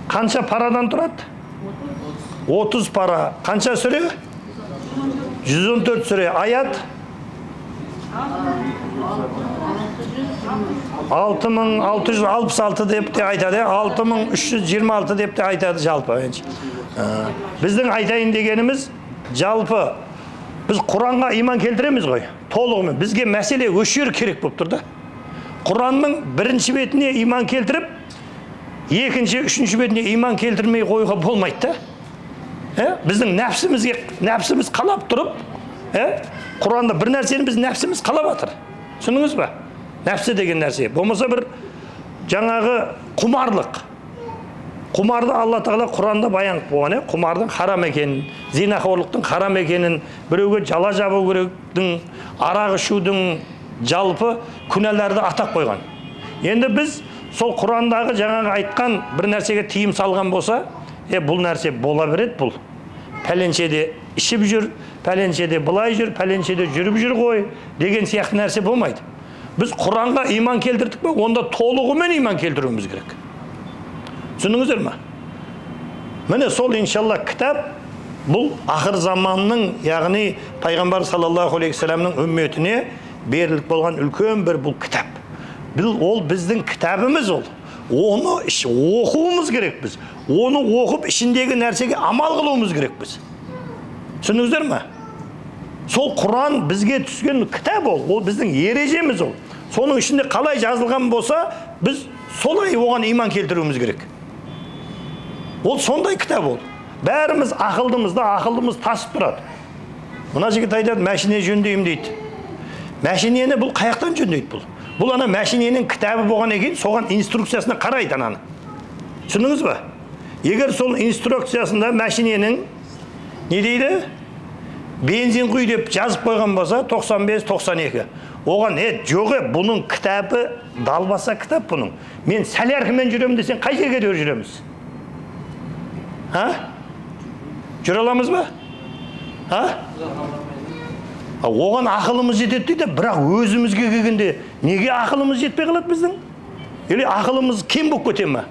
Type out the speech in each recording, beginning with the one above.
Қанша парадан тұрады? 30 пара. Қанша сүре? 114 сүре. Аят? 6666 деп те айтады, 6326 деп те айтады жалпы. Біздің айтайын дегеніміз, жалпы біз Құранға иман келтіреміз ғой, толығымен. Бізге мәселе өшер керек болып тұрды. Құранның бірінші бетіне иман келтіріп, екінші, үшінші бетіне иман келтірмей қойға болмайды. Біздің нәпсіміз қалап тұрып, Құранда бір нәрсені біз нәпсіміз қалап атыр. Түсініңіз ба? Нәпсі деген нәрсе. Болмаса бір жаңағы құмарлық. Құмарды Алла Тағала Құранда баян болған, құмардың харам екенін, зинақорлықтың харам екенін, біреуге жала жабу керектің, арақ ішудің жалпы күнәларды атап қойған. Енді біз сол Құрандағы жаңағы айтқан бір нәрсеге тыйым салған болса, бұл нәрсе бола береді, бұл пәленшеде ішіп жүр, пәленшеде былай жүр, пәленшеде жүріп жүр ғой деген сияқты нәрсе болмайды. Біз Құранға иман келтірдік пе, онда толығымен иман келтіруіміз керек. Түсініңіздер ме? Міне сол иншалла кітап, бұл ақыр заманның, яғни пайғамбар саллаллаху алейхи вассаламның үмметіне беріліп болған үлкен бір бұл кітап. Ол біздің кітабымыз ол. Оны оқуымыз керек біз. Оны оқып ішіндегі нәрсеге амал қылуымыз керек біз. Түсініңіздер ме? Сол Құран бізге түскен кітап ол. Ол біздің ережеміз ол. Соның ішінде қалай жазылған болса, біз солай оған иман келтіруіміз керек. Ол сондай кітап ол. Бәріміз ақылдымыз тасып тұрады. Мына жігіт айтады, мәшине жөндеймін дейді. Мәшинені бұл қаяқтан жөндейді бұл? Бұл ана мәшиненің кітабы болған екен, соған инструкциясына қарайды ананы. Түсініңіз ба? Егер сол инструкциясында мәшиненің не дейді? Бензин құй деп жазып қойған болса 95-92. Оған жоғы, бұның кітабы далбаса кітап бұның. Мен сәлеркімен жүремін десең, қай жерге де жүреміз? Жүре аламыз ба? Оған ақылымыз жетеді дейді, бірақ өзімізге келгенде неге ақылымыз жетпей қалады біздің? Или ақылымыз кем болып кете ме?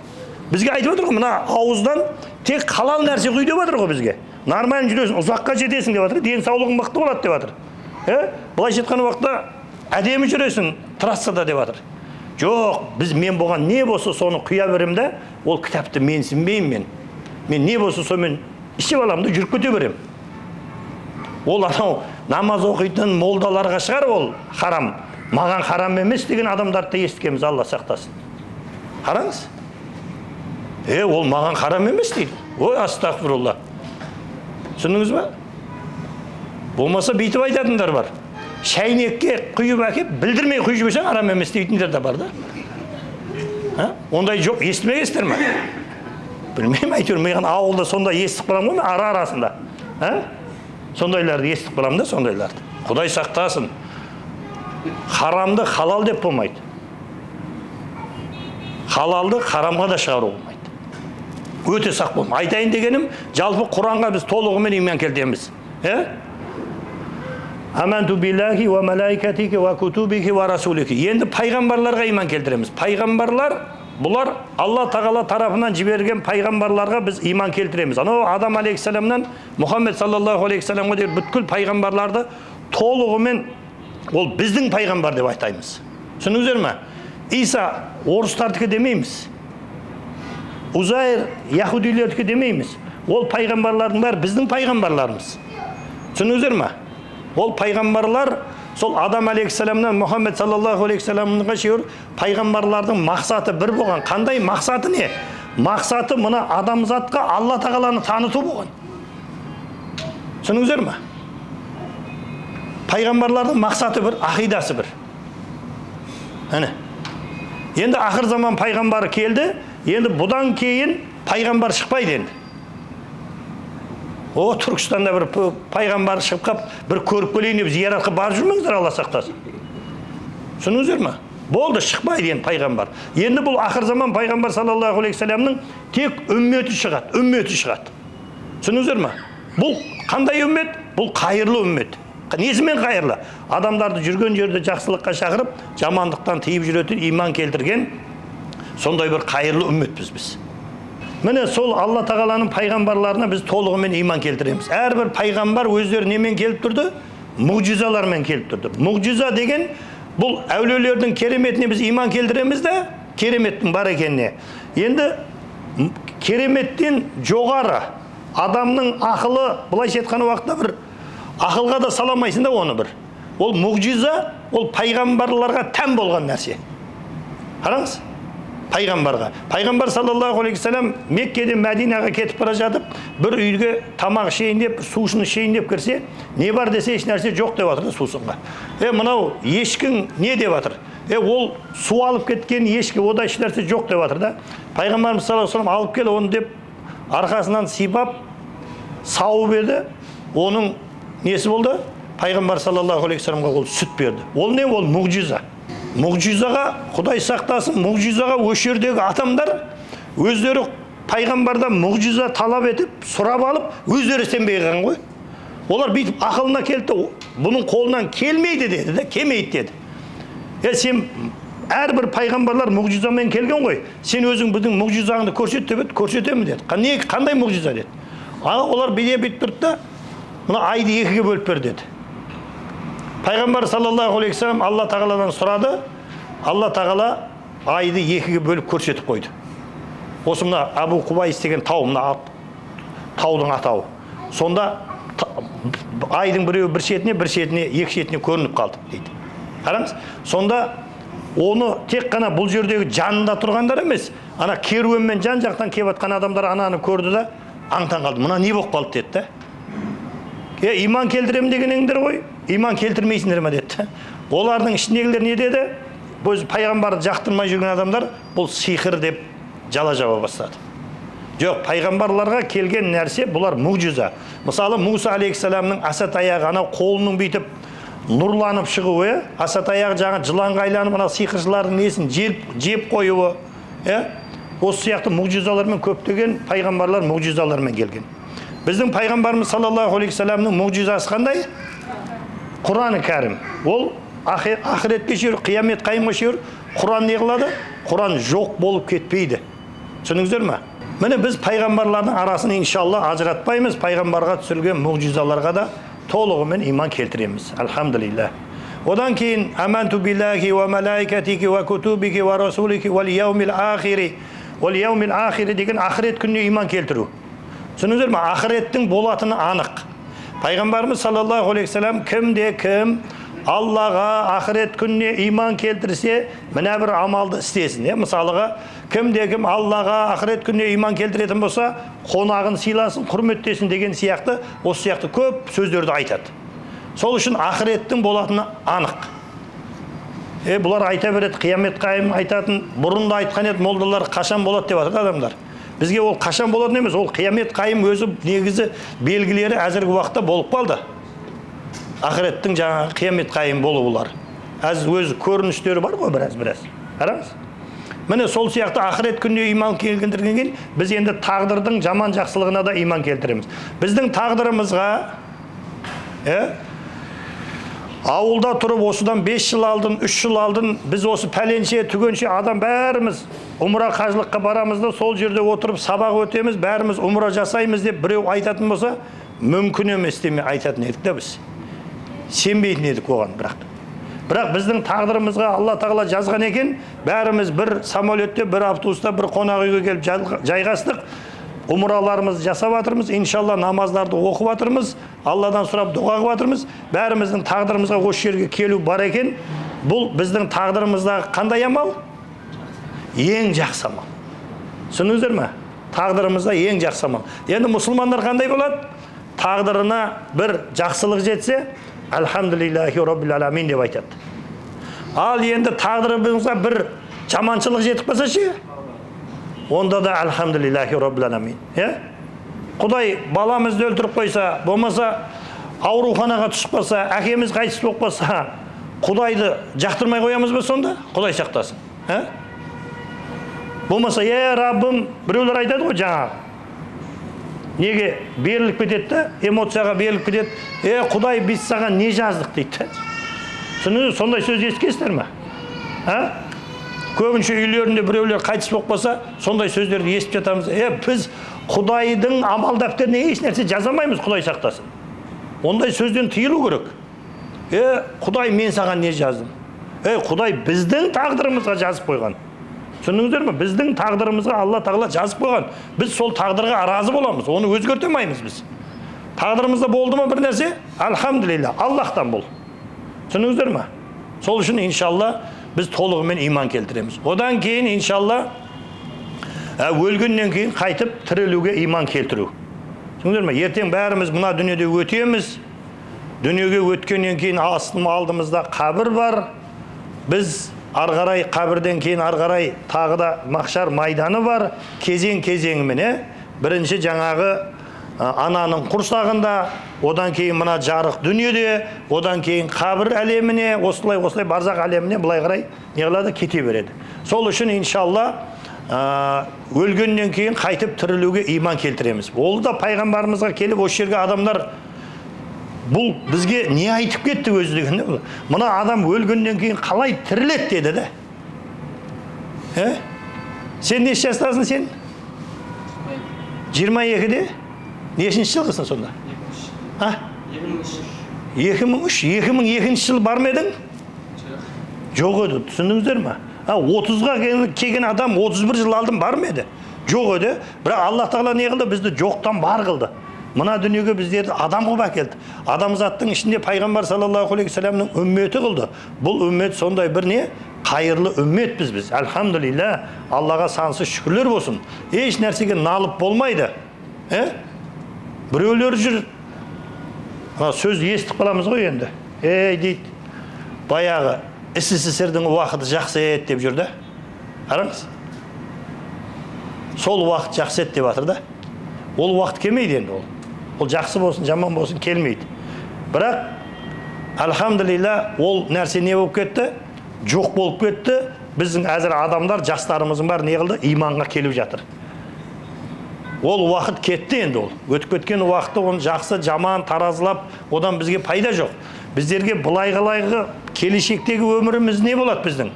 Бізге айтып отыр ғой, мына ауыздан тек халал нәрсе құй деп отыр ғой бізге. Нормально жүресің, ұзаққа жетесің деп отыр, денсаулығың мықты болады деп отыр. Былай жеткен уақытта әдемі жүресің трассада деп отыр. Жоқ, мен болған не болса соны құя берем де, ол кітапты менсінбеймін мен. Мен не болса сомен ішіп аламын да жүріп кете берем. Ол анау намаз оқитын молдаларға шығар, ол харам. Маған харам емес деген адамдарды естігеміз, Алла сақтасын. Қараңыз. Ол маған харам емес дейді. Ой, астағфирулла. Түсіндіңіз ба? Болмаса бүйтіп айтатындар бар. Шәйнекке құйып әкеп, білдірмей құйып жіберсең харам емес дейтіндер де бар да. Ондай жоқ, естімегенсіздер ме? Білмеймін, әйтеуір мен ауылда сонда естіп қаламын ғой, арасында. Сондайларды естіп қаламын да, сондайларды. Құдай сақтасын. Харамды халал деп болмайды. Халалды харамға да шығару болмайды. Өте сақ болмайды. Айтайын дегенім, жалпы Құранға біз толығымен иман келтіреміз. Аманту биллахи ва малайкатихи ва кутубихи ва расулихи. Енді пайғамбарларға иман келтіреміз. Пайғамбарлар, бұлар Алла Тағала тарапынан жіберген пайғамбарларға біз иман келтіреміз. Анау Адам алейхиссаламнан Мұхаммед саллаллаху алейхиссаламға дейін бүткіл пайғамбарларды толығымен ол біздің пайғамбар деп айтаймыз. Түсініңіздер ме? Иса орыстардікі демейміз. Узайр яһудилердікі демейміз. Ол пайғамбарлардың бәрі біздің пайғамбарларымыз. Түсініңіздер ме? Ол пайғамбарлар сол Адам алейхиссаламнан Мұхаммед саллаллаху алейхиссаламға шейін пайғамбарлардың мақсаты бір болған. Қандай мақсаты не? Мақсаты мына адамзатқа Алла Тағаланы таныту болған. Түсініңіздер ме? Пайғамбарлардың мақсаты бір, ақидасы бір. Енді ақыр заман пайғамбары келді, енді бұдан кейін пайғамбар шықпайды енді. Түркістанда бір пайғамбар шығып қап, бір көріп келейін деп зияратқа барып жүрмеңіздер, Алла сақтасын. Түсініңіздер ме? Болды, шықпайды енді пайғамбар. Енді бұл ақыр заман пайғамбар саллаллаху алейхи вассаламның тек үмметі шығады. Түсініңіздер ме? Бұл қандай үммет? Бұл қайырлы үммет. Несімен қайырлы? Адамдарды жүрген жерде жақсылыққа шақырып, жамандықтан тыйып жүретін, иман келтірген сондай бір қайырлы үмметпіз біз. Міне сол Алла тағаланың пайғамбарларына біз толығымен иман келтіреміз. Әрбір пайғамбар өздері немен келіп тұрды? Мұғжизалармен келіп тұрды. Мұғжиза деген бұл әулиелердің кереметіне біз иман келтіреміз де, кереметтің бар екеніне. Енді кереметтен жоғары адамның ақылы, былайша айтқан уақытта бір ақылға да саламайсың да оны бір. Ол мұғжиза, ол пайғамбарларға тән болған нәрсе. Қараңыз, пайғамбарға. Пайғамбар саллаллаху алейхи вассалам Меккеден Мәдинаға кетіп бара жатып, бір үйге тамақ ішейін деп, сусыны ішейін деп кірсе, не бар десе еш нәрсе жоқ деп жатыр да сусынға. Мынау ешкің не деп жатыр? Ол су алып кеткен ешкі, ода еш нәрсе жоқ деп жатыр да. Пайғамбарымыз саллаллаху алейхи вассалам алып кел оны деп арқасынан сипап сауып еді. Оның несі болды? Пайғамбар саллаллаху алейхи вассаламға ол сүт берді. Ол не? Ол мұғжиза. Мұғжизаға, Құдай сақтасын, мұғжизаға өшердегі адамдар өздері пайғамбардан мұғжиза талап етіп, сұрап алып, өздері сенбей қалған ғой. Олар бүйтіп ақылына келді, бұның қолынан келмейді деді де, келмейді деді. Сен әрбір пайғамбарлар мұғжизамен келген ғой. Сен өзің біздің мұғжизаңды көрсет деп еді, көрсетемін деді. Қандай мұғжиза деді. Олар бүйтіп тұрды да, мына айды екіге бөліп бер деді. Пайғамбар саллаллаху алейхи вассалам Алла тағаладан сұрады. Алла тағала айды екіге бөліп көрсетіп қойды. Осы мына Абу Құбайс деген тау, мына таудың атауы. Сонда айдың біреуі бір шетіне, екі шетіне көрініп қалды дейді. Қараңыз, сонда оны тек қана бұл жердегі жанында тұрғандар емес, ана керуенмен жан жақтан келіп жатқан адамдар ананы көрді да аңтан қалды. Мына не болып қалды деді да. Иман келтіремін дегеніңдер ғой, иман келтірмейсіңдер ме деді. Олардың ішіндегілер не деді? Біз пайғамбарды жақтырмай жүрген адамдар бұл сиқыр деп жала жаба бастады. Жоқ, пайғамбарларға келген нәрсе бұлар мұғжиза. Мысалы Муса алейхиссаламның асат аяғы, анау қолының бүйтіп нұрланып шығуы, асат аяғы жаңа жыланға айланып, ана сиқыршылардың несін жеп қоюы, осы сияқты мұғжизалармен көптеген пайғамбарлар мұғжизалармен келген. Біздің пайғамбарымыз саллаллаху алейхи вассаламның мұғжизасы қандай? Құран кәрім. Ол ақыретке шейін, қиямет қайымға шейін Құран не қылады? Құран жоқ болып кетпейді. Түсініңіздер ме? Міне біз пайғамбарлардың арасын иншалла ажыратпаймыз. Пайғамбарға түсірілген мұғжизаларға да толығымен иман келтіреміз. Альхамдулилlah. Одан кейін аманту биллахи ва малаикатихи ва кутубихи ва расулихи вал яумил ахири. Вал яумил ахири деген ақырет күніне иман келтіру. Түсініңіздер ме? Ақыреттің болатыны анық. Пайғамбарымыз саллаллаху алейхи вассалам кімде кім Аллаға ақырет күніне иман келтірсе, мына бір амалды істесін. Мысалыға, кімде кім Аллаға ақырет күніне иман келтіретін болса, қонағын сыйласын, құрметтесін деген сияқты, осы сияқты көп сөздерді айтады. Сол үшін ақыреттің болатыны анық. Бұлар айта береді, қиямет қайым айтатын, бұрында айтқан еді, молдалар қашан болады деп жатыр адамдар. Бізге ол қашан болады емес, ол қиямет қайым өзі негізі белгілері әзіргі уақытта болып қалды. Ақыреттің жаңағы қиямет қайым болу бұлар. Өзі көрініштері бар ғой біраз. Қараңыз. Міне сол сияқты ақырет күніне иман келтіргеннен кейін біз енді тағдырдың жаман жақсылығына да иман келтіреміз. Біздің тағдырымызға ауылда тұрып осыдан 5 жыл алдын, 3 жыл алдын біз осы пәленше, түгенше адам бәріміз умра қажылыққа барамыз да сол жерде отырып сабақ өтеміз, бәріміз умра жасаймыз деп біреу айтатын болса, мүмкін емес деме айтатын едік та біз. Сенбейтін едік оған бірақ біздің тағдырымызға Алла тағала жазған екен, бәріміз бір самолетте, бір автобуста, бір қонақ үйге келіп жайғастық, умраларымызды жасап жатырмыз, иншалла намаздарды оқып жатырмыз, Алладан сұрап дұға қылып жатырмыз. Бәріміздің тағдырымызға осы жерге келу бар екен. Бұл біздің тағдырымыздағы қандай амал? Ең жақсы амал. Түсіндіңіздер ме? Тағдырымызда ең жақсы амал. Енді мұсылмандар қандай болады? Тағдырына бір жақсылық жетсе, альхамдулиллахи роббил аламин деп айтады. Ал енді тағдырымызға бір жаманшылық жетіп қалса ше, онда да альхамдулиллахи роббил аламин. Құдай баламызды өлтіріп қойса, болмаса ауруханаға түсіп қалса, әкеміз қайтыс болып қалса, Құдайды жақтырмай қоямыз ба сонда? Құдай сақтасын. Болмаса, Раббым, біреулер айтады ғой жаңа. Неге беріліп кетеді, эмоцияға беріліп кетеді. Құдай біз саған не жаздық дейді. Сондай сөз ескесіздер ме? Көбінше үйлерінде біреулер қайтыс болып қалса, сондай сөздерді естіп жатамыз. Біз Құдайдың амал дәптеріне еш нәрсе жазамаймыз, Құдай сақтасын. Ондай сөзден тыйылу керек. Құдай, мен саған не жаздым? Құдай біздің тағдырымызға жазып қойған. Түсіндіңіздер ме? Біздің тағдырымызға Алла Тағала жазып қойған. Біз сол тағдырға разы боламыз, оны өзгерте алмаймыз біз. Тағдырымызда болды ма бір нәрсе? Альхамдулилля, Аллахтан бол. Түсіндіңіздер ме? Сол үшін иншалла біз толығымен иман келтіреміз. Одан кейін иншалла өлгеннен кейін қайтып тірілуге иман келтіру. Түсіндіңіздер ме? Ертең бәріміз мына дүниеде өтеміз. Дүниеге өткеннен кейін алдымызда қабір бар. Біз арғарай қабірден кейін арғарай тағы да махшар майданы бар. Кезең-кезеңімен, бірінші жаңағы ананың құрсағында, одан кейін мына жарық дүниеде, одан кейін қабір әлеміне, осылай барзақ әлеміне былай қарай не қылады, кете береді. Сол үшін иншалла өлгеннен кейін қайтып тірілуге иман келтіреміз. Ол да пайғамбарымызға келіп осы жерге адамдар бұл бізге не айтып кетті өзі дегенде, мына адам өлгеннен кейін қалай тіріледі деді де. Сен неше жастасың сен? 22-де? Нешінші жылғысың сонда? 2002 жыл бар ма едің? Жоқ еді, түсіндіңіздер ме? 30-ға келген адам 31 жыл алдын бар ма еді? Жоқ еді. Бірақ Алла Тағала не қылды? Бізді жоқтан бар қылды. Мына дүниеге біздерді адам қылып әкелді. Адамзаттың ішінде пайғамбар саллаллаху алейхи вассаламның үмметі қылды. Бұл үммет сондай бір не? Қайырлы үмметпіз біз. Альхамдулилля, Аллаға сансыз шүкірлер болсын. Еш нәрсеге налып болмайды. Біреулер жүр, сөз естіп қаламыз ғой енді. Дейді, баяғы СССР-дің уақыты жақсы еді деп жүрді. Қараңыз. Сол уақыт жақсы еді деп жатыр да. Ол уақыт келмейді енді ол. Ол жақсы болсын, жаман болсын келмейді. Бірақ, альхамдулилля, ол нәрсе не болып кетті? Жоқ болып кетті. Біздің әзір адамдар, жастарымыздың бар не қылды? Иманға келіп жатыр. Ол уақыт кетті енді ол. Өтіп кеткен уақытты оны жақсы, жаман таразылап, одан бізге пайда жоқ. Біздерге былай-қалайғы келешектегі өміріміз не болады біздің?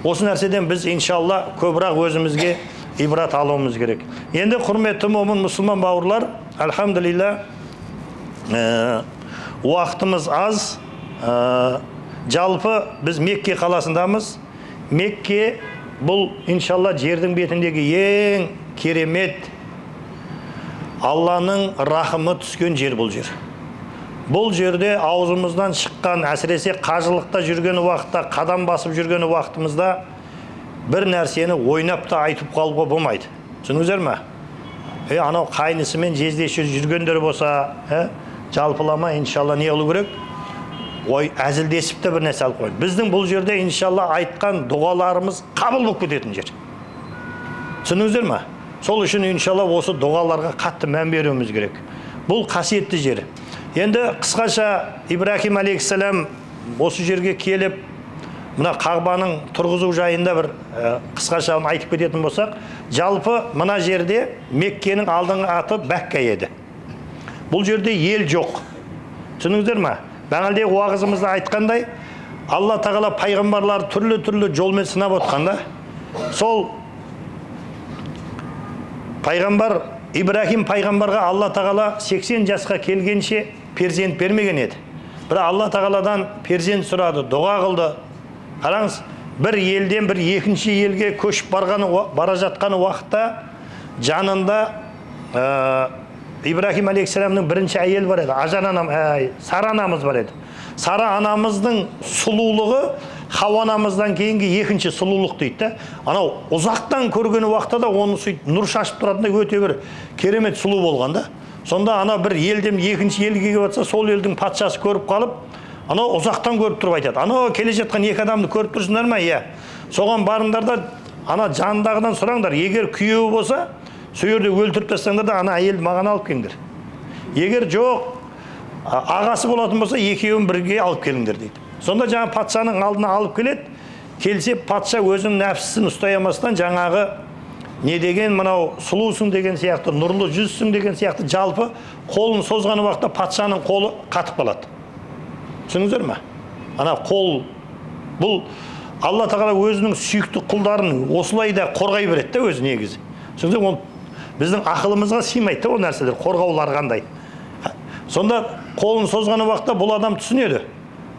Осы нәрседен біз иншалла көбірақ өзімізге ибрат алуымыз керек. Енді құрметті момын мұсылман бауырлар, альхамдулилля, уақытымыз аз. Жалпы біз Мекке қаласындамыз. Мекке бұл иншалла жердің бетіндегі ең керемет Алланың рахымы түскен жер бұл жер. Бұл жерде аузымыздан шыққан, әсіресе қажылықта жүрген уақытта, қадам басып жүрген уақытымызда бір нәрсені ойнап та айтып қалуға болмайды. Түсініңіздер ме? Анау қайнысымен жездесі жүргендер болса, жалпылама иншалла не қылу керек? Ой, әзілдесіп те бір нәрсе алып қойды. Біздің бұл жерде иншалла айтқан дұғаларымыз қабыл болып кететін жер. Түсініңіздер ме? Сол үшін иншалла осы дұғаларға қатты мән беруіміз керек. Бұл қасиетті жер. Енді қысқаша Ибрахим алейхиссалам осы жерге келіп, мына Қағбаның тұрғызу жайында бір қысқаша айтып кететін болсақ, жалпы мына жерде Меккенің алдыңғы аты Бәкка еді. Бұл жерде ел жоқ. Түсіндіңіздер ме? Бағалде уағызымызда айтқандай, Алла Тағала пайғамбарлар түрлі жолмен сынап отқанда, сол пайғамбар Ибрахим пайғамбарға Алла Тағала 80 жасқа келгенше перзент бермеген еді. Бірақ Алла Тағаладан перзент сұрады, дұға қылды. Қараңыз, бір елден бір екінші елге көшіп бара жатқан уақытта жанында Ибрахим алейхиссаламның бірінші әйел бар еді, Сара анамыз бар еді. Сара анамыздың сұлулығы Хауа анамыздан кейінгі екінші сұлулық дейді. Анау ұзақтан көрген уақытта да оны нұр шашып тұратындай өте бір керемет сұлу болғанда. Сонда ана бір елден екінші елге келіп жатса, сол елдің патшасы көріп қалып, анау ұзақтан көріп тұрып айтады. Анау келе жатқан екі адамды көріп тұрсыңдар ма? Иә. Соған барыңдар да ана жанындағыдан сұраңдар. Егер күйеуі болса, сол жерде өлтіріп тастаңдар да ана әйелді маған алып келіңдер. Егер жоқ, ағасы болатын болса, екеуін бірге алып келіңдер дейді. Сонда жаңа патшаның алдына алып келеді. Келсе патша өзінің нәпсісін ұстай алмастан жаңағы не деген мынау сұлусың деген сияқты, нұрлы жүзсің деген сияқты жалпы қолын созған уақытта патшаның қолы қатып қалады. Түсіндіңіздер ме? Ана қол бұл Алла тағала өзінің сүйікті құлдарын осылай да қорғай береді да өзі негізі. Сонда ол біздің ақылымызға сыймайды да ол нәрселер, қорғаулар қандай. Сонда қолын созған уақытта бұл адам түсінеді.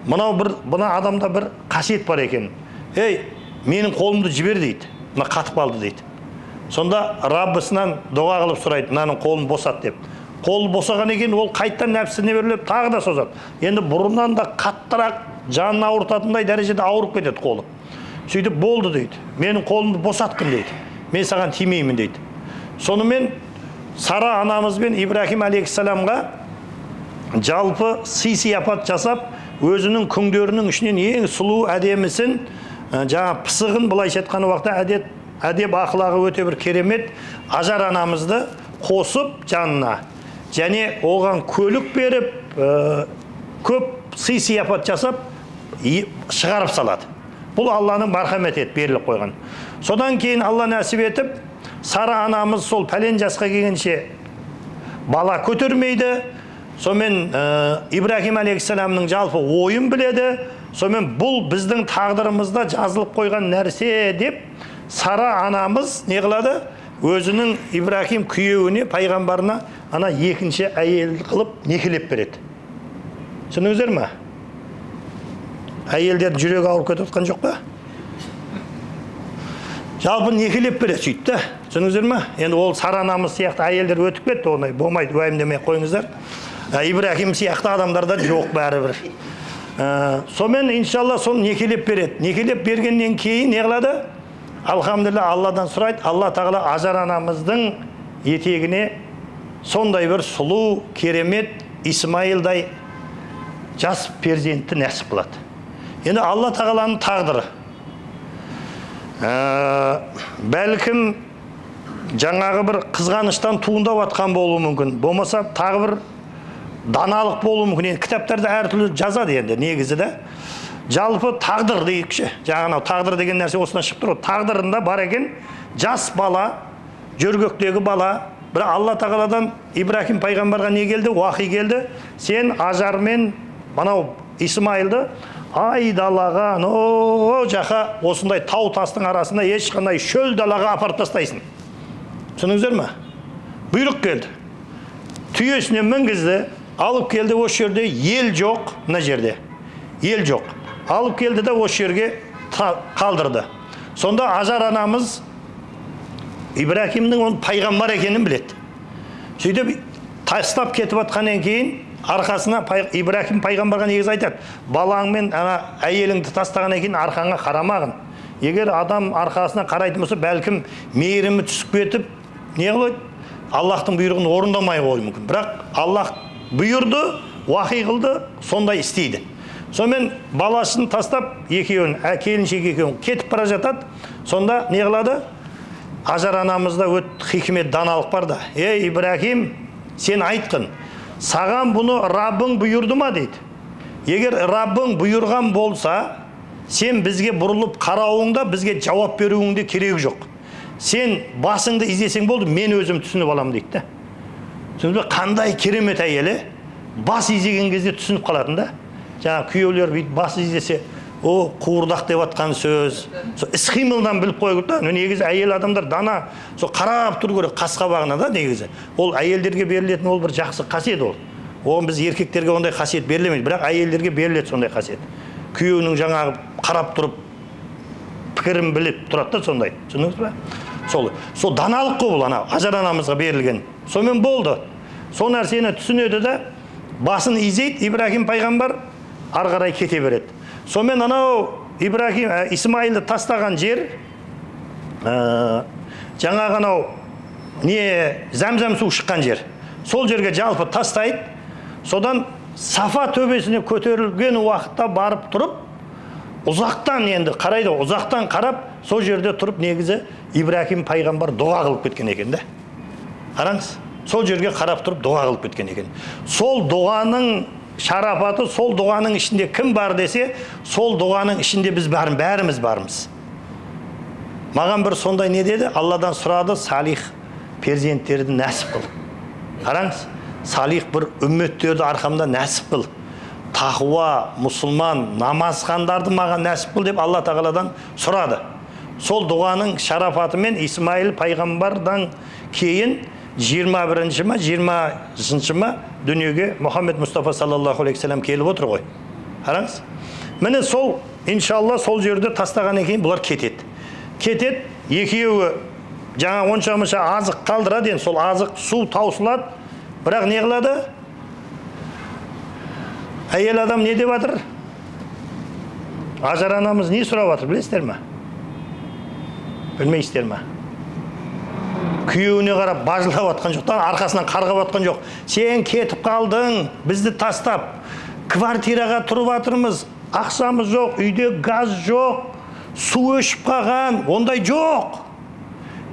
Мына адамда бір қасиет бар екен. Ей, менің қолымды жібер дейді. Мына қатып қалды дейді. Сонда Раббысынан дұға қылып сұрайды, мынаның қолын босат деп. Қолы босаған екен, ол қайттан нәпсіне беріліп тағы да созады. Енді бұрыннан да қаттырақ, жанын ауыртатындай дәрежеде ауырып кетеді қолы. Сөйтіп болды дейді. Менің қолымды босаттым дейді. Мен саған тимеймін дейді. Сонымен Сара анамыз бен Ибрахим алейхиссаламға жалпы сый-сияпат жасап, өзінің күңдерінің ішінен ең сұлу әдемісін, жаңа пысығын былайша айтқан уақытта әдеп ақылағы өте бір керемет Ажар анамызды қосып жанына, және оған көлік беріп, көп сый-сияпат жасап шығарып салады. Бұл Алланың мархаметі беріліп қойған. Содан кейін Алла нәсіп етіп, Сара анамыз сол пәлен жасқа келгенше бала көтермейді. Сонымен Ибрахим алейхиссаламның жалпы ойын біледі. Сонымен бұл біздің тағдырымызда жазылып қойған нәрсе деп Сара анамыз не қылады? Өзінің Ибрахим күйеуіне, пайғамбарына екінші әйел қылып некелеп береді. Түсіндіңіздер ме? Әйелдер жүрегі ауырып кетіп отқан жоқ па? Жалпы некелеп береді сөйтті. Түсіндіңіздер ме? Енді ол Сара анамыз сияқты әйелдер өтіп кетті, ондай болмайды, уайымдамай қойыңыздар. Ибрахим сияқты адамдарда жоқ бәрібір. Сонымен иншалла соны некелеп береді. Некелеп бергеннен кейін не қылады? Алхамдулилля, Алладан сұрайды. Алла тағала Ажар анамыздың етегіне сондай бір сұлу, керемет Исмаилдай жас перзентті нәсіп қылады. Енді Алла тағаланың тағдыры. Бәлкім жаңағы бір қызғаныштан туындап атқан болуы мүмкін. Болмаса тағы бір даналық болуы мүмкін. Енді кітаптарда әртүрлі жазады енді негізі де. Жалпы тағдыр дейікші. Жаңағы тағдыр деген нәрсе осынан шығып тұр. Тағдырында бар екен жас бала, жөргектегі бала. Бір Алла тағаладан Ибрахим пайғамбарға не келді? Уахи келді. Сен Ажармен манау Исмаилды айдалаға, жақа осындай тау тастың арасында ешқандай шөл далаға апарып тастайсың. Түсіндіңіздер ме? Бұйрық келді. Түйесіне мінгізді, алып келді, осы жерде ел жоқ, мына жерде. Ел жоқ. Алып келді де осы жерге қалдырды. Сонда Ажар анамыз Ибрахимнің оның пайғамбар екенін біледі. Сөйтіп тастап кетіп атқаннан кейін арқасына Ибрахим пайғамбарға негіз айтады: балаңмен әйеліңді тастағаннан кейін арқаңа қарамағын. Егер адам арқасына қарайтын болса, бәлкім мейірімі түсіп кетіп, не қылады? Аллахтың бұйрығын орындамай қоюы мүмкін. Бірақ Аллах бұйырды, уахи қылды, сондай істейді. Сонымен баласын тастап, екеуін, келіншек екеуін кетіп бара жатады. Сонда не қылады? Ажар анамызда хикмет, даналық бар да: ей Ибрахим, сен айтқын, саған бұны Раббың бұйырды ма дейді. Егер Раббың бұйырған болса, сен бізге бұрылып қарауыңда, бізге жауап беруіңде керегі жоқ. Сен басыңды изесең болды, мен өзім түсініп алам дейді. Түсініп, қандай керемет әйелі, бас изеген кезде түсініп қалатын да. Жаңа күйеулер бас изесе, о, қуырдақ деп атқан сөз. Іс-қимылдан біліп қойып та. Негізі әйел адамдар дана, қарап тұру керек қас-қабағына да негізі. Ол әйелдерге берілетін ол бір жақсы қасиет ол. Оған біз еркектерге ондай қасиет берілмейді, бірақ әйелдерге беріледі сондай қасиет. Күйеуінің жаңағы қарап тұрып, пікірін біліп тұрады да сондай. Түсіндіңіз бе? Сол даналық қой бұл Ажар анамызға берілген. Сонымен болды. Сол нәрсені түсінеді де, басын изейді, Ибрахим пайғамбар ары қарай кете береді. Сонымен Ибрахим Исмаилді тастаған жер, жаңағы зәмзәм су шыққан жер. Сол жерге жалпы тастайды. Содан Сафа төбесіне көтерілген уақытта барып тұрып, ұзақтан енді қарайды, ұзақтан қарап, сол жерде тұрып негізі Ибрахим пайғамбар дұға қылып кеткен екен де. Қараңыз, сол жерге қарап тұрып дұға қылып кеткен екен. Сол дұғаның шарапаты, сол дұғаның ішінде кім бар десе, сол дұғаның ішінде біз бәріміз бармыз. Маған бір сондай не деді? Алладан сұрады: салих перзенттерді нәсіп қыл. Қараңыз, салих бір үмметтерді арқамда нәсіп қыл. тақуа, мұсылман, намазхандарды маған нәсіп қыл деп Алла тағаладан сұрады. Сол дұғаның шарафатымен Исмаил пайғамбардан кейін 21-ші ма, 20-ші ма дүниеге Мұхаммед Мұстафа саллаллаху алейхи вассалам келіп отыр ғой. Қараңыз. Міне сол, иншалла, сол жерде тастаған екен бұлар кетеді. Кетеді, екеуі жаңа оншамыша азық қалдырады, сол азық су таусылады. Бірақ не қылады? Әйел адам не деп жатыр? Ажар анамыз не сұрап жатыр, білесіздер ме? Білмейсіздер ме? Күйеуіне қарап бажылап жатқан жоқ, арқасынан қарғап жатқан жоқ. Сен кетіп қалдың, бізді тастап, квартираға тұрып жатырмыз, ақшамыз жоқ, үйде газ жоқ, су өшіп қалған, ондай жоқ.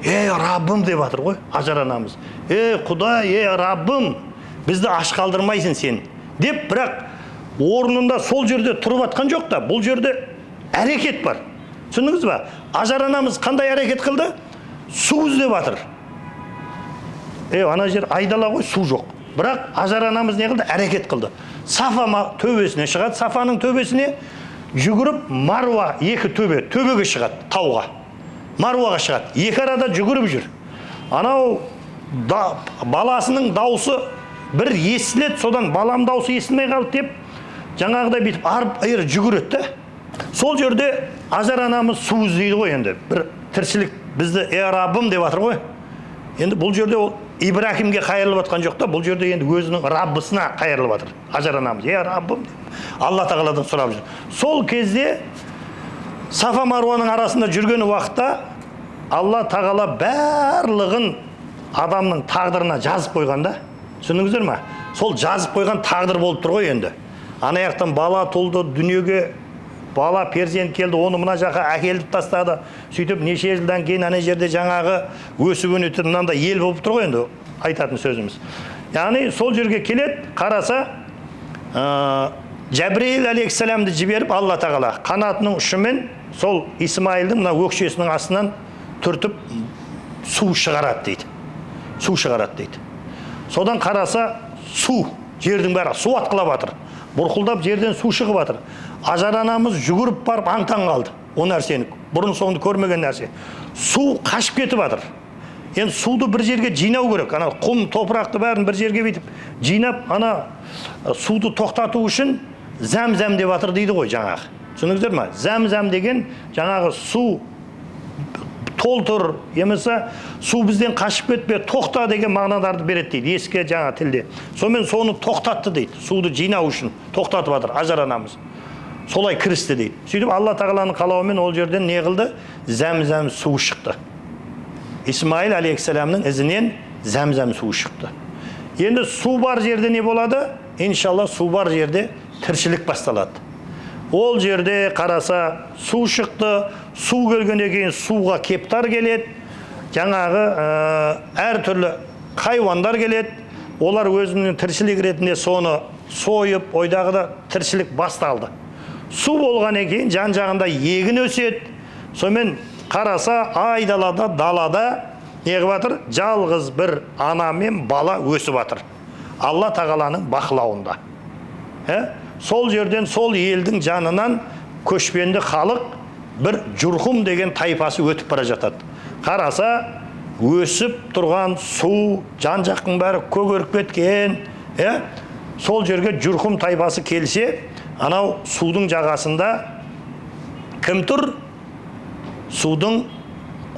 Раббым деп жатыр ғой ажар анамыз. Құдай, Раббым, бізді аш қалдырмайсың сен деп, бірақ орнында сол жерде тұрып жатқан жоқ та, бұл жерде әрекет бар. Түсіндіңіз ба? Ажар анамыз қандай әрекет қылды? Су іздеп жатыр. Ана жер айдала ғой, су жоқ. Бірақ ажар анамыз не қылды? Әрекет қылды. Сафа төбесіне шығады, Сафаның төбесіне жүгіріп, Марва екі төбеге шығады, тауға. Марваға шығады. Екі арада жүгіріп жүр. Анау баласының даусы бір естіледі, содан балам даусы естілмей қалды деп, жаңағыдай бүйтіп арып айыр жүгіреді. Сол жерде ажар анамыз су іздейді ғой енді. Бір тіршілік бізді Раббым деп жатыр ғой. Енді бұл жерде ол Ибрахимге қайырылып жатқан жоқ та, бұл жерде енді өзінің Раббысына қайырылып жатыр. Ажар анамыз, Раббым деп Алла тағаладан сұрап жүр. Сол кезде Сафа Марваның арасында жүрген уақытта Алла тағала барлығын адамның тағдырына жазып қойғанда, түсіндіңіздер ме? Сол жазып қойған тағдыр болып тұр ғой енді. Ана жақтан бала туылды, дүниеге бала перзент келді, оны мына жаққа әкеліп тастады. Сөйтіп неше жылдан кейін ана жерде жаңағы өсіп өніп мынандай ел болып тұр ғой енді айтатын сөзіміз. Яғни сол жерге келеді, қараса Жәбірейіл алейхиссаламды жіберіп Алла тағала қанатының ұшымен сол Исмаилдің мына өкшесінің астынан түртіп су шығарады дейді. Су шығарады дейді. Содан қараса су, жердің бәрі су атқылап жатыр. Бұрқылдап жерден су шығып жатыр. Ажар анамыз жүгіріп барып аң-таң қалды. О нәрсені, бұрын соңды көрмеген нәрсе. Су қашып кетіп жатыр. Енді суды бір жерге жинау керек. Ана құм, топырақты бәрін бір жерге бүйтіп жинап, ана суды тоқтату үшін зәм-зәм деп жатыр дейді ғой жаңағы. Түсіндіңіздер ме? Зәм-зәм деген жаңағы су толтыр, емесі су бізден қашып кетпе, тоқта деген мағыналарды береді дейді, ескі жаңа тілде. Сонымен соны тоқтатты дейді, суды жинау үшін тоқтатып жатыр ажар анамыз. Солай кірісті дейді. Сөйтіп Алла тағаланың қалауымен ол жерден не қылды? Зәм-зәм су шықты. Исмаил алейхиссаламның ізінен зәм-зәм су шықты. Енді су бар жерде не болады? Иншалла су бар жерде тіршілік басталады. Ол жерде қараса су шықты, су келгеннен кейін суға кептар келеді, жаңағы әртүрлі хайуандар келеді, олар өзінің тіршілік ретінде соны сойып, ойдағыда тіршілік басталды. Су болғаннан кейін жан жағында егін өседі, сонымен қараса айдалада, далада неғып жатыр? Жалғыз бір ана мен бала өсіп жатыр. Алла тағаланың бақылауында. Сол жерден сол елдің жанынан көшпенді халық бір Журхум деген тайпасы өтіп бара жатады. Қараса өсіп тұрған су, жан жақтың бәрі көгеріп кеткен. Сол жерге Журхум тайпасы келсе, анау судың жағасында кім тұр? Судың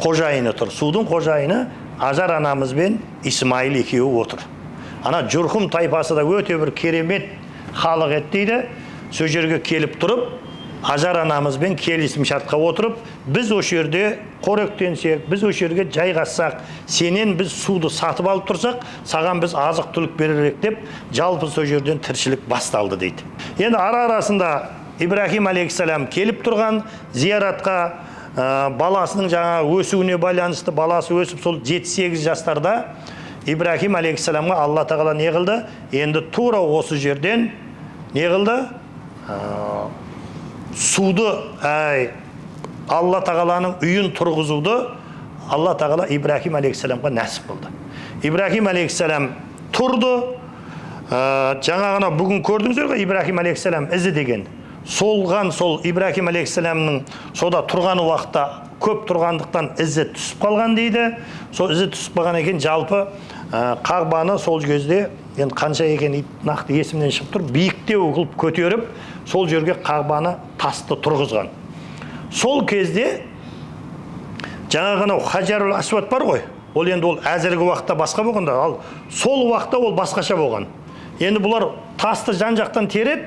қожайыны тұр. Судың қожайыны ажар анамыз бен Исмаил екеуі отыр. Ана Журхум тайпасы да өте бір керемет халық еді дейді. Сол жерге келіп тұрып, ажар анамызбен келісім шартқа отырып, біз о жерде қоректенсек, біз о жерге жайғассақ, сенен біз суды сатып алып тұрсақ, саған біз азық түлік беререк деп, жалпы сол жерден тіршілік басталды дейді. Енді арасында Ибрахим алейхиссалам келіп тұрған зияратқа, баласының жаңа өсуіне байланысты, баласы өсіп сол 7-8 жастарда Ибрахим алейхиссаламға Алла тағала не қылды? Енді тура осы жерден не қылды? Суды, Алла тағаланың үйін тұрғызуды Алла тағала Ибрахим алейхиссаламға нәсіп қылды. Ибрахим алейхиссалам тұрды, Жаңа ғана бүгін көрдіңіздер ғой Ибрахим алейхиссалам ізі деген. Солған сол Ибрахим алейхиссаламның сода тұрған уақытта көп тұрғандықтан ізі түсіп қалған дейді. Сол ізі түсіп қалған екен, жалпы Қағбаны сол кезде, енді қанша екен нақты есімнен шығып тұр, биіктеу қылып көтеріп, сол жерге Қағбаны тасты тұрғызған. Сол кезде жаңа ғана Хажарул Асвад бар ғой, ол енді ол әзіргі уақытта басқа болғанда, ал сол уақытта ол басқаша болған. Енді бұлар тасты жан-жақтан тереді,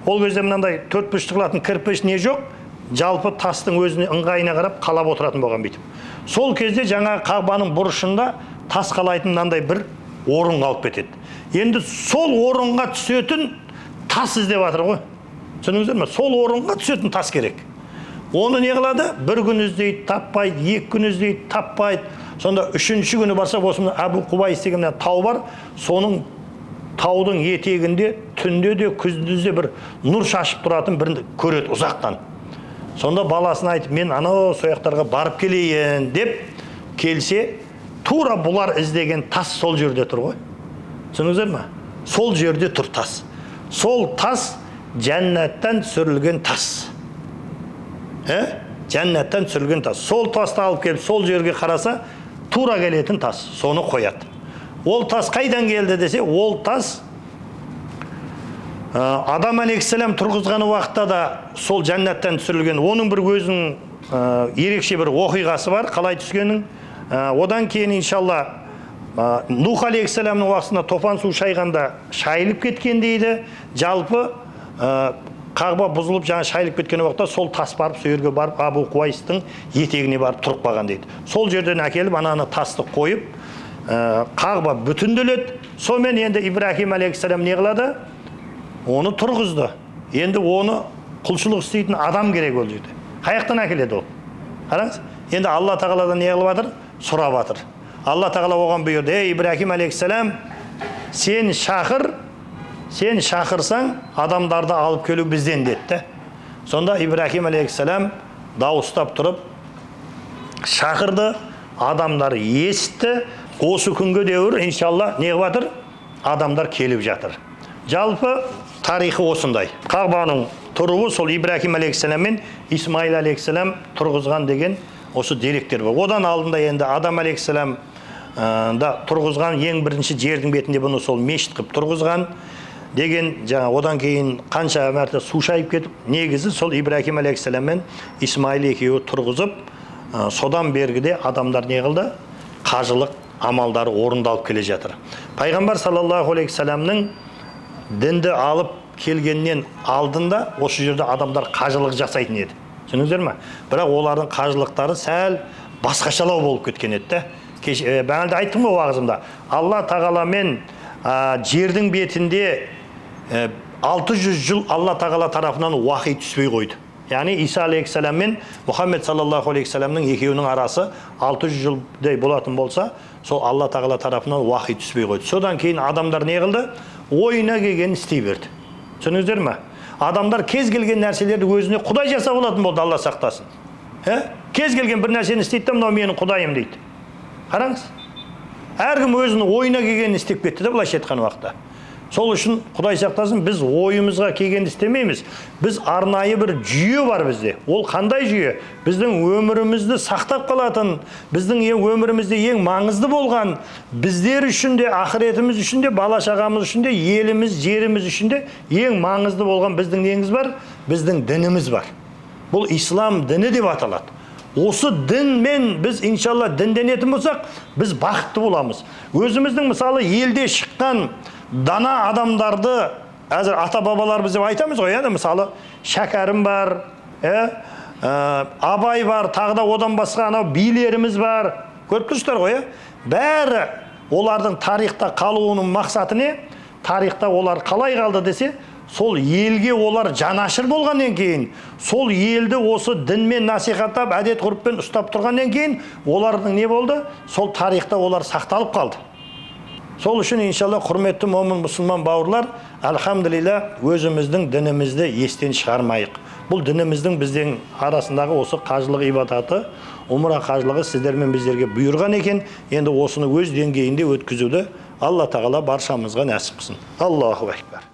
ол кезде мынандай төрт бұрышты қылатын кірпіш не жоқ, жалпы тастың өзіне ыңғайына қарап қалап отыратын болған бүйтіп. Сол кезде жаңа Қағбаның бұрышында тас қалайтын мынандай бір орын қалып кетеді. Енді сол орынға түсетін тас іздеп жатыр ғой. Түсіндіңіздер ме? Сол орынға түсетін тас керек. Оны не қылады? Бір күн іздейді, таппайды, 2 күн іздейді, таппайды. Сонда 3-ші күні барса, осында Абу Құбайс деген тау бар. Соның таудың етегінде түнде де күндіз де бір нұр шашып тұратын бір көреді ұзақтан. Сонда баласына айтып, мен анау сояқтарға барып келейін деп келсе, тура бұлар іздеген тас сол жерде тұр ғой. Түсіндіңіздер ме? Сол жерде тұр тас. Сол тас жәннаттан түсірілген тас. Жәннаттан түсірілген тас. Сол тасты алып келіп, сол жерге қараса, тура келетін тас. Соны қояды. Ол тас қайдан келді десе, ол тас Адам алейхиссалам тұрғызған уақытта да сол жәннаттан түсірілген. Оның бір өзінің ерекше бір оқиғасы бар, қалай түскенің. Одан кейін иншалла Нух алейхиссаламның уақытында топан су шайғанда шайылып кеткен дейді. Жалпы Қағба бұзылып жаңа шайылып кеткен уақытта сол тас барып, сол жерге барып, Абу Құбайстың етегіне барып тұрып қалған дейді. Сол жерден әкеліп ананы тасты қойып, Қағба бүтінделеді. Сонымен енді Ибрахим алейхиссалам не қылады? Оны тұрғызды. Енді оны құлшылық істейтін адам керек ол жерде. Қаяқтан әкеледі ол? Қараңыз. Енді Алла тағаладан не қылып жатыр? Сұрап жатыр. Алла тағала оған бұйырды: "Ей Ибрахим алейхиссалам, сен шақырсаң, адамдарды алып келу бізден" деді. Сонда Ибрахим алейхиссалам дауыстап тұрып шақырды, адамдар естті. Осы күнге дейін иншалла не қылып жатыр? Адамдар келіп жатыр. Жалпы тарихы осындай. Қағбаның тұруы сол Ибрахим алейхиссалам мен Исмаил алейхиссалам тұрғызған деген осы деректер бар. Одан алдында енді Адам алейхиссалам да тұрғызған, ең бірінші жердің бетінде бұны сол мешіт қылып тұрғызған деген, жаңа одан кейін қанша мәрте су шайып кетіп, негізі сол Ибрахим алейхиссалам мен Исмаил екеуі тұрғызып, содан бергіде адамдар не қылды? Қажылық амалдары орындалып келе жатыр. Пайғамбар саллаллаху алейхи саламның дінді алып келгеннен алдында осы жерде адамдар қажылық жасайтын еді. Түсіндіңіздер ме? Бірақ олардың қажылықтары сәл басқашалау болып кеткен еді. Бағана да айттым ғой уағызымда. Алла тағаламен жердің бетінде 600 жыл Алла тағала тарапынан уахи түспей қойды. Яғни Иса алейхиссалам мен Мұхаммед саллаллаху алейхи саламның екеуінің арасы 600 жылдай болатын болса, сол Алла тағала тарапынан уахи түспей қойды. Содан кейін адамдар не қылды? Ойына келгенін істей берді. Түсіндіңіздер ме? Адамдар кез келген нәрселерді өзіне құдай жасап алатын болды, Алла сақтасын. Кез келген бір нәрсені істейді да, мынау менің құдайым дейді. Қараңыз. Әркім өзінің ойына келгенін істеп кетті де, былайша айтқан уақытта. Сол үшін құдай сақтасын, біз ойымызға келгенді істемейміз. Біз арнайы бір жүйе бар бізде. Ол қандай жүйе? Біздің өмірімізді сақтап қалатын, біздің өмірімізде ең маңызды болған, біздер үшін де, ақыретіміз үшін де, бала-шағамыз үшін де, еліміз, жеріміз үшін де ең маңызды болған біздің неңіз бар? Біздің дініміз бар. Бұл ислам діні деп аталады. Осы дінмен біз иншалла дінденетін болсақ, біз бақытты боламыз. Өзіміздің мысалы елде шыққан дана адамдарды, әзір ата-бабаларымыз деп айтамыз ғой, мысалы Шәкәрім бар, Абай бар, тағы да одан басқа анау билеріміз бар. Көріп тұрсыздар ғой, бәрі олардың тарихта қалуының мақсаты не? Тарихта олар қалай қалды десе, сол елге олар жанашыр болғаннан кейін, сол елді осы дінмен насихаттап, әдет ғұрыппен ұстап тұрғаннан кейін, олардың не болды? Сол тарихта олар сақталып қалды. Сол үшін иншалла құрметті момын мұсылман бауырлар, әлхамдулилля, өзіміздің дінімізді естен шығармайық. Бұл дініміздің біздің арасындағы осы қажылық ибадаты, умра қажылығы сіздермен біздерге бұйырған екен. Енді осыны өз деңгейінде өткізуді Alloh taolo barchamizga nasib qilsin. Allohu akbar.